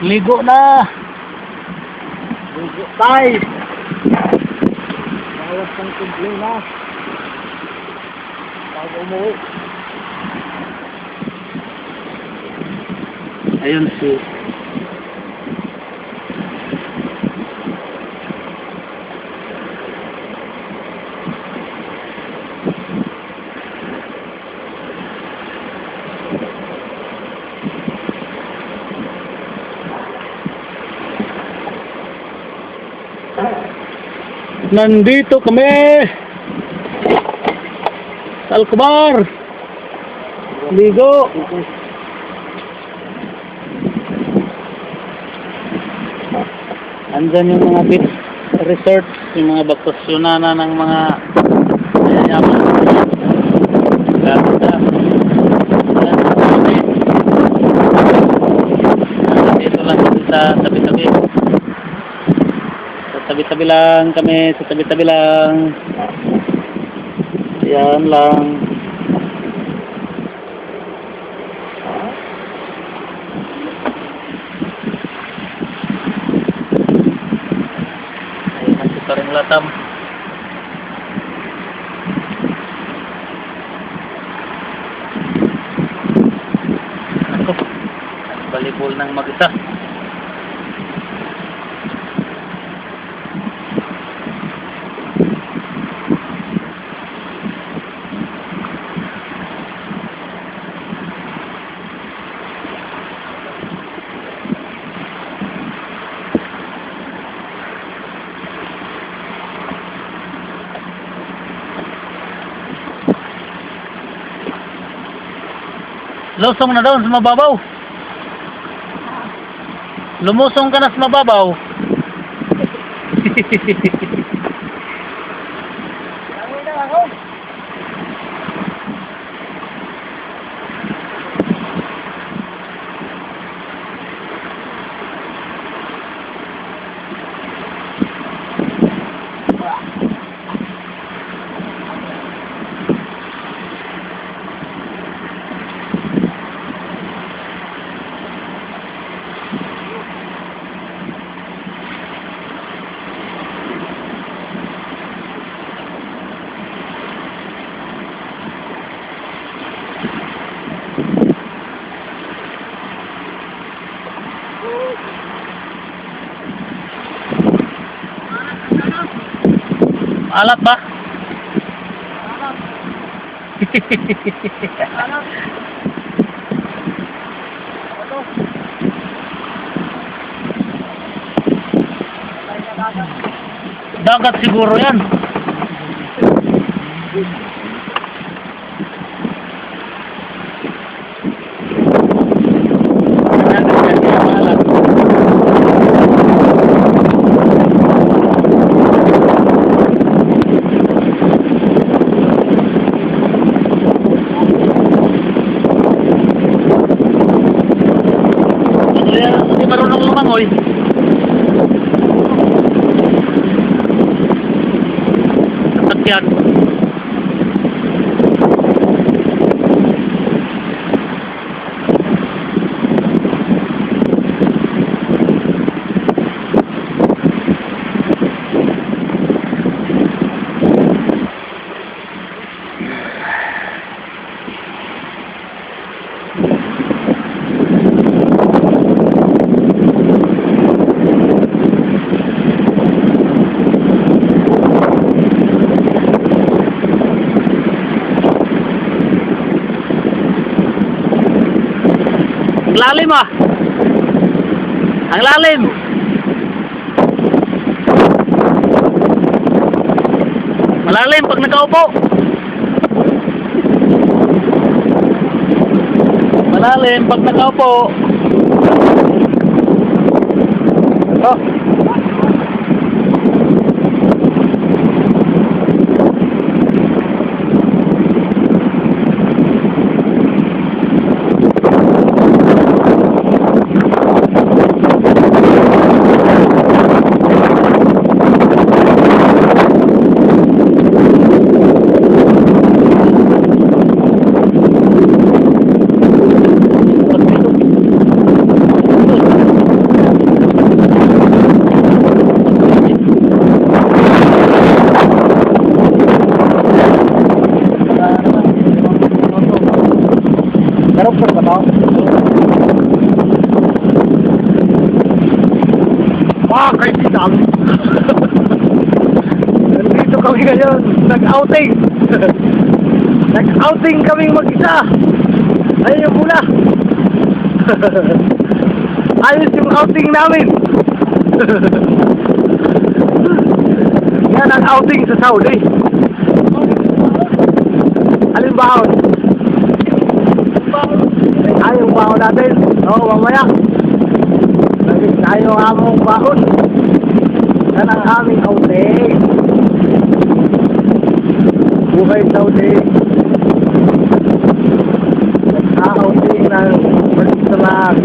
Ligo na. Ligo tayo. Bawas ng tubli na. Bago umuwi. Ayun si nandito kami sa Alcobar. Ligo. Andyan yung mga beach resort, yung mga bakasyonan ng mga mayayaman. Ganda. Dito lang sa tabi-tabi. Sa tabi-tabi lang kami, sa tabi-tabi lang. Yan lang. Paring latam. Ako, balibol ng mag-isa. Lusong na doon sa mababaw. Lumusong ka na sa mababaw. Alat ba? Alat. Dagat siguro yan. Hindi marunong lumangoy. Sakyan. Lalim ah. Ang lalim. Malalim pag nakaupo. Malalim pag nakaupo. Oh. Garok ba to? Kaibigan! Nandito kami ngayon, nag-outing! Nag-outing kaming mag-isa! Ayun yung muna! Ayos yung outing namin! Yan ang outing sa Saudi! Alin baon? Yung baon natin? Oo, mamaya! Tayo among baon. Yan ang aming outing. Buhay Saudi. Nag-outing ng Pagsalag.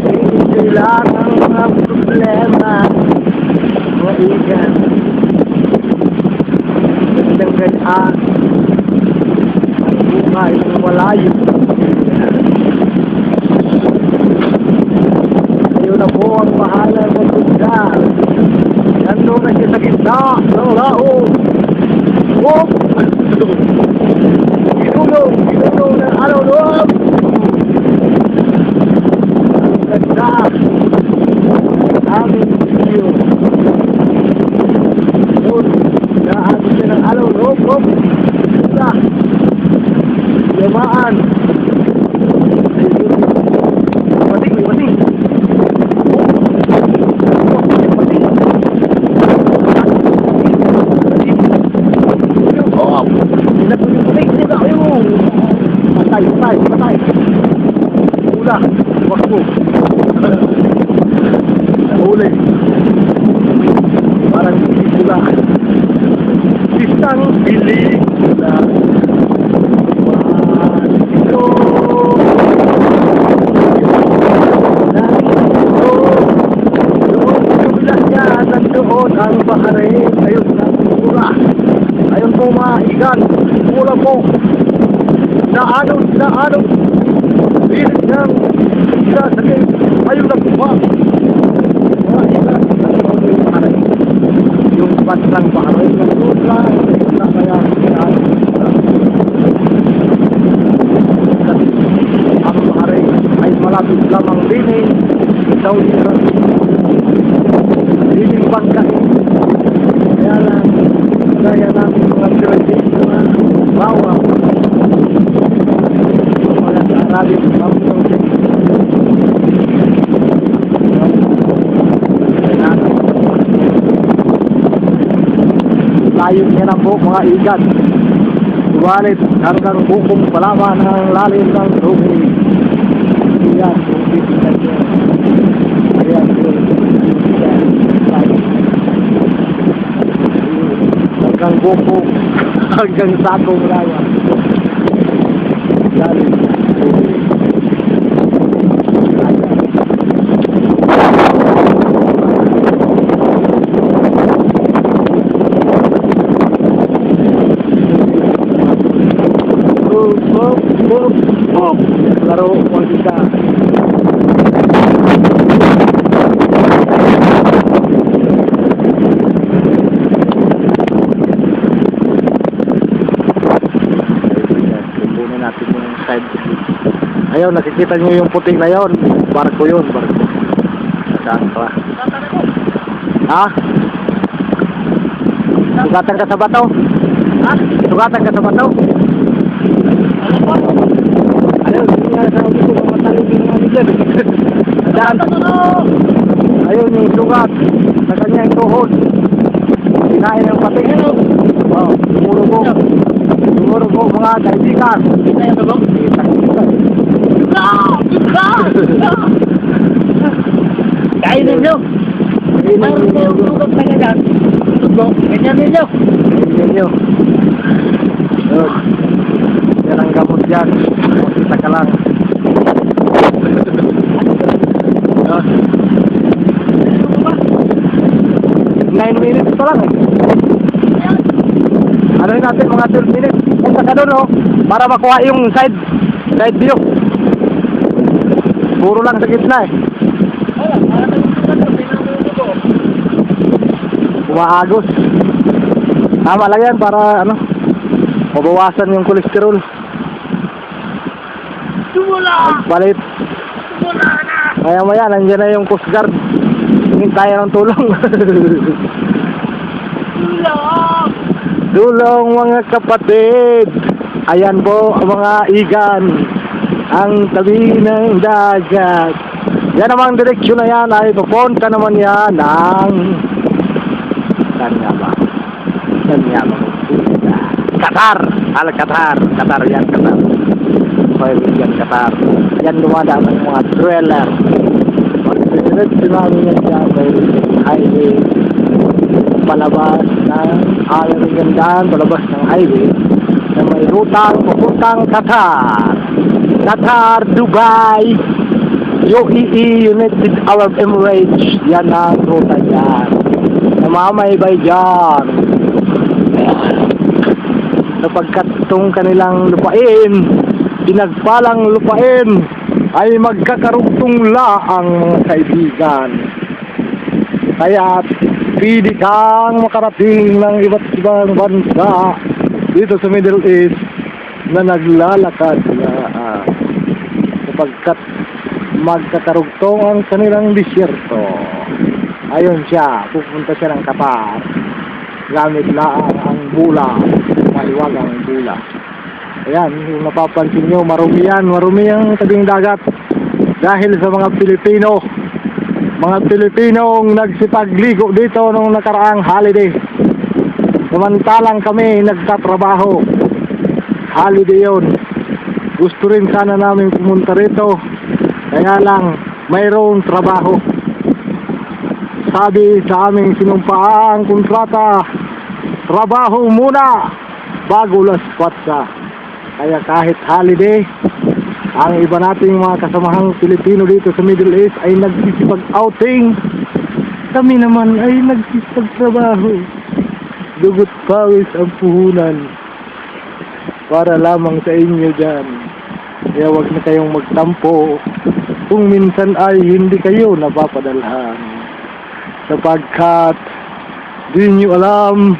Hindi sila ang mga problema. Mga ikan. Gandang ganda. Ang buhay ng malayo. Na po ang bahala ng bunda. Nandun na siya sa gitna ng lao. Wop! Ginulong ng alaw-loob. Ang ganda. Aming video. Doon, naamin siya ng alaw-loob. Wop! Ganda. Yamaan. Mating. Patay. Ula, wakbo. Uli. Parang pula. Isang bilig na ito. Doon niya, nandoon ang Bahrain. Ayun na, ula. Ayun po mga ikan. Ula po. Naanod. Bilis ng isa sa kayo. Ayun na buha. Mga isa. Yung bansang Bahrain ng Lula. Na kaya ang Bahrain ay malapit lamang dining Saudi Arabia. Dining bangka. Kaya lang kaya namin mga Pilipino na bawang Arabic layo niya na po mga ikat. Subalit hanggang bukong palaman ng lalim ng tubig. Ayan, tubig na dyan. Ayan, hanggang bukong, hanggang sakong layan. Lalim. Laro ko kita. Kunin natin yung side. Ayun, nakikita nyo yung puting na yun. Barko yun, barko. Saan pa? Ha? Sugatan ka sa bato? Ha? Sugatan ka sa bato? Ayun, hindi nga sa ulit ko matalog yung mga nigyan. Ayun yung sugat sa kanyang tuhod. Sinain ng pating. Oh, Tumuro po mga kaibigan. Kainin nyo. Mayroon po yung sugat na ganyan. Ganyan ninyo. Yan ang gamot dyan. Kita ka lang. 9 minutes pa lang eh. Ano yun natin, mga 12 minutes. Punta ka doon, oh, para makuha yung side view. Puro lang sa gitna eh. Umaagos. Tama lang yan para ano, mabawasan yung kolesterol. Nagpalit. Maya-maya, nandiyan na yung Coast Guard. Hintay ng tulong. Tulong mga kapatid. Ayan po ang mga igan. Ang tabi ng dagat. Yan namang direksyon na yan ay pupunta naman yan ng... Saan nga ba? Qatar! Qatar! Qatar yan, Qatar. Oil yan, Qatar. Yan dumadaan ng mga trailer. Pag-diretso namin yan dyan, may highway. Palabas ng aming daan, palabas ng highway. Na may rutang papuntang Qatar. Qatar, Dubai, UAE, United Arab Emirates. Yan ang ruta dyan. Namamaybay dyan. Sapagkat itong kanilang lupain, pinagpalang lupain, ay magkakarugtong laang mga kaibigan. Kaya pili kang makarating ng iba't ibang bansa dito sa Middle East na naglalakad na sapagkat magkakarugtong ang kanilang disyerto. Ayon siya, pupunta siya ng Qatar. Gamit lang ang bula, maliwagang bula. Ayan, kung napapansin nyo, marumi yan, marumi ang tabing dagat. Dahil sa mga Pilipinong nagsipagligo dito nung nakaraang holiday. Samantalang kami nagtatrabaho. Holiday yun. Gusto rin sana namin pumunta rito. Kaya lang, mayroong trabaho. Sabi sa aming sinumpaang kontrata, trabaho muna bago laspat ka. Kaya kahit holiday, ang iba nating mga kasamahang Pilipino dito sa Middle East ay nagsisipag-outing. Kami naman ay nagsisipag-trabaho. Dugot pawis ang puhunan para lamang sa inyo dyan. Kaya wag na kayong magtampo kung minsan ay hindi kayo napapadalhan. Sapagkat di nyo alam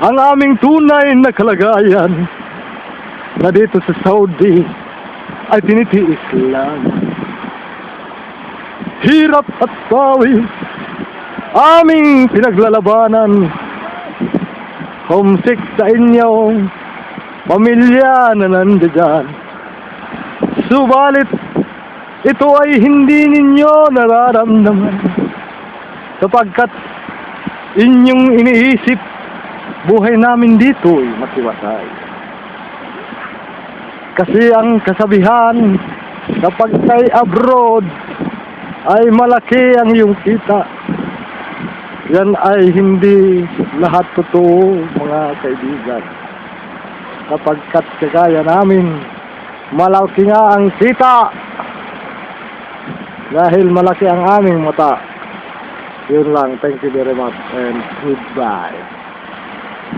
ang aming tunay na kalagayan na dito sa Saudi ay tinitiis lang. Hirap at pawis aming pinaglalabanan. Homesick sa inyong pamilya na nandiyan. Subalit ito ay hindi ninyo nararamdaman. Sapagkat inyong iniisip, buhay namin dito ay matiwasay. Kasi ang kasabihan, kapag kay abroad, ay malaki ang iyong kita. Yan ay hindi lahat totoo, mga kaibigan. Sapagkat kagaya namin, malaki nga ang kita. Dahil malaki ang aming mata. Yun lang, thank you very much and goodbye.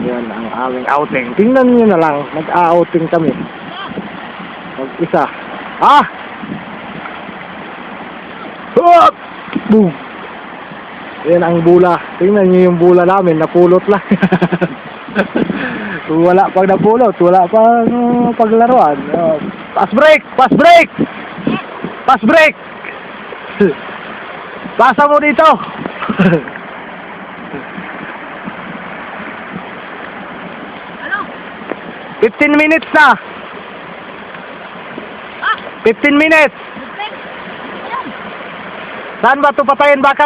Yan ang aming outing. Tingnan nyo na lang, nag-outing kami. Mag-isa. Ah! Hop! Boom! Yan ang bula. Tingnan nyo yung bula namin, napulot lang. Kung wala pang napulot, wala pang paglaruan. Pass break! Pass break! Pass break! Pasa mo dito! 15 minutes na. 15 minutes. Saan ba ito patayin? Baka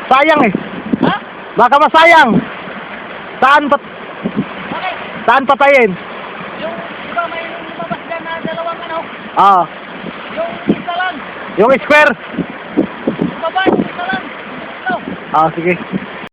sayang eh. Baka masayang. Saan patayin? Yung, di ba may lumabas dyan na dalawang ano? Ah. Yung isa lang. Yung square. Baba, yung isa lang. Ito. Ah, sige.